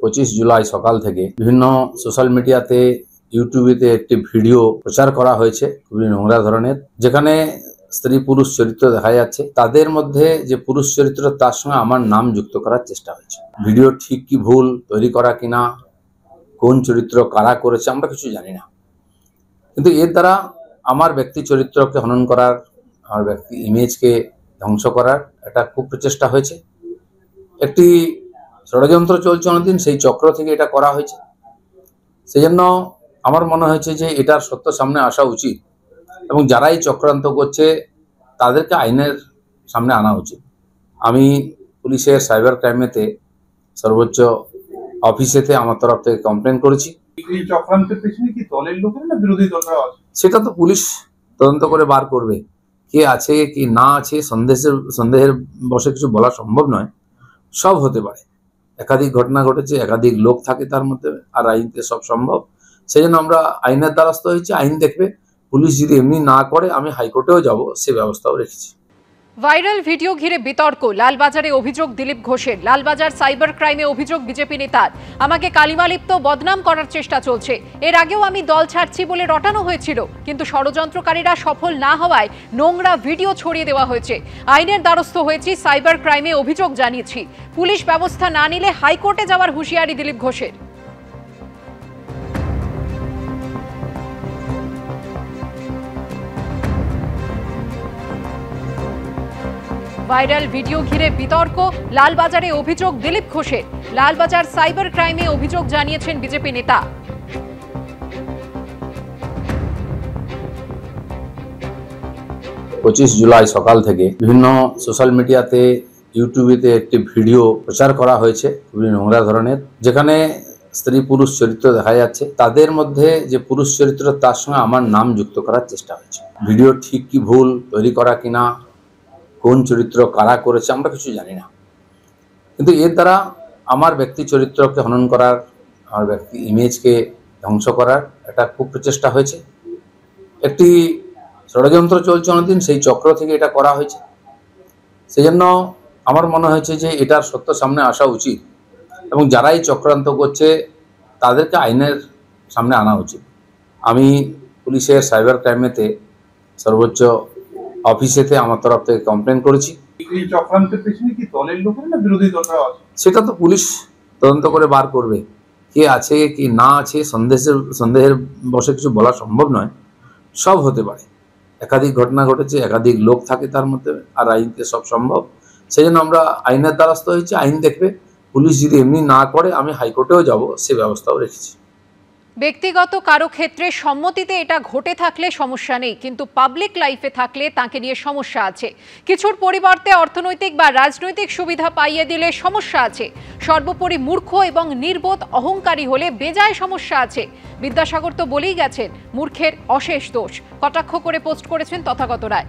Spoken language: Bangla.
25 জুলাই সকাল থেকে বিভিন্ন সোশ্যাল মিডিয়াতে ইউটিউবেতে একটি ভিডিও প্রচার করা হয়েছে খুবই নোংরা ধরনের, যেখানে স্ত্রী পুরুষ চরিত্র দেখা যাচ্ছে। তাদের মধ্যে যে পুরুষ চরিত্র তার সঙ্গে আমার নাম যুক্ত করার চেষ্টা হয়েছে। ভিডিও ঠিক কি ভুল তৈরি করা কিনা, কোন চরিত্র কারা করেছে আমরা কিছু জানি না, কিন্তু এর দ্বারা আমার ব্যক্তি চরিত্রকে হনন করার, আমার ব্যক্তি ইমেজকে ধ্বংস করার একটা খুব প্রচেষ্টা হয়েছে। একটি ষড়যন্ত্র চলছে অনেকদিন, সেই চক্র থেকে এটা করা হয়েছে। সেই জন্য আমার মনে হয়েছে যে এটার সত্য সামনে আসা উচিত এবং যারাই চক্রান্ত করছে তাদেরকে আইনের সামনে আনা উচিত। আমি পুলিশের সাইবার ক্রাইমেতে সর্বোচ্চ অফিসেতে আমার তরফ থেকে কমপ্লেন করেছি। এই চক্রান্তের পেছনে কি দলের লোকেরা না বিরোধী দলরা আছে সেটা তো পুলিশ তদন্ত করে বার করবে, কে আছে কি না আছে। সন্দেহের বশে কিছু বলা সম্ভব নয়, সব হতে পারে। একাধিক ঘটনা ঘটেছে, একাধিক লোক থাকে তার মধ্যে, আর আইনতে সব সম্ভব। সেই জন্য আমরা আইনের দ্বারস্থ হয়েছি, আইন দেখবে। পুলিশ যদি এমনি না করে আমি হাইকোর্টেও যাব, সে ব্যবস্থাও রেখেছি। ভাইরাল ভিডিও ঘিরে বিতর্ক, লালবাজারে অভিযোগ দিলীপ ঘোষের। লালবাজার সাইবার ক্রাইমে অভিযোগ বিজেপি নেতার, আমাকে কালিমালিপ্ত বদনাম করার চেষ্টা চলছে। এর আগেও আমি দল ছাড়ছি বলে রটানো হয়েছিল, কিন্তু ষড়যন্ত্রকারীরা সফল না হওয়ায় নোংরা ভিডিও ছড়িয়ে দেওয়া হয়েছে। আইনের দ্বারস্থ হয়েছি, সাইবার ক্রাইমে অভিযোগ জানিয়েছি। পুলিশ ব্যবস্থা না নিলে হাইকোর্টে যাওয়ার হুঁশিয়ারি দিলীপ ঘোষের। ভাইরাল ভিডিও ঘিরে বিতর্ক, লালবাজারে অভিযোগ দিলীপ ঘোষের। লালবাজার সাইবার ক্রাইমে অভিযোগ জানিয়েছেন বিজেপি নেতা। 25 জুলাই সকাল থেকে বিভিন্ন সোশ্যাল মিডিয়াতে ইউটিউবেতে একটি ভিডিও প্রচার করা হয়েছে খুবই নোংরা ধরনের, যেখানে স্ত্রী পুরুষ চরিত্র দেখা যাচ্ছে। তাদের মধ্যে যে পুরুষ চরিত্র তার সঙ্গে আমার নাম যুক্ত করার চেষ্টা হয়েছে। ভিডিও ঠিক কি ভুল তৈরি করা কিনা, কোন চরিত্র কারা করেছে আমরা কিছু জানি না, কিন্তু এর দ্বারা আমার ব্যক্তি চরিত্রকে হনন করার, আমার ব্যক্তি ইমেজকে ধ্বংস করার একটা খুব প্রচেষ্টা হয়েছে। একটি ষড়যন্ত্র চলছে অনেকদিন, সেই চক্র থেকে এটা করা হয়েছে। সেই জন্য আমার মনে হয়েছে যে এটার সত্য সামনে আসা উচিত এবং যারাই চক্রান্ত করছে তাদেরকে আইনের সামনে আনা উচিত। আমি পুলিশের সাইবার ক্রাইমেতে সর্বোচ্চ অফিসেতে আমার তরফ থেকে কমপ্লেন করেছি। এই চক্রান্তের পেছনে কি দলের লোকেরা না বিরোধী দলরা আছে সেটা তো পুলিশ তদন্ত করে বার করবে, কে আছে কি না আছে। সন্দেহের বশে কিছু বলা সম্ভব নয়, সব হতে পারে। একাধিক ঘটনা ঘটেছে, একাধিক লোক থাকে তার মধ্যে, আর আইনতে সব সম্ভব। সেই জন্য আমরা আইনের দ্বারস্থ হয়েছি, আইন দেখবে। পুলিশ যদি এমনি না করে আমি হাইকোর্টেও যাব, সে ব্যবস্থাও রেখেছি। ব্যক্তিগত কারো ক্ষেত্রে সম্মতিতে এটা ঘটে থাকলে সমস্যা নেই, কিন্তু পাবলিক লাইফে থাকলে তাকে নিয়ে সমস্যা আছে। কিছুর পরিবর্তে অর্থনৈতিক বা রাজনৈতিক সুবিধা পাইয়ে দিলে সমস্যা আছে। সর্বোপরি মূর্খ এবং নির্বোধ অহংকারী হলে বেজায় সমস্যা আছে। বিদ্যাসাগর তো বলেই গেছেন, মূর্খের অশেষ দোষ। কটাক্ষ করে পোস্ট করেছেন তথাগত রায়।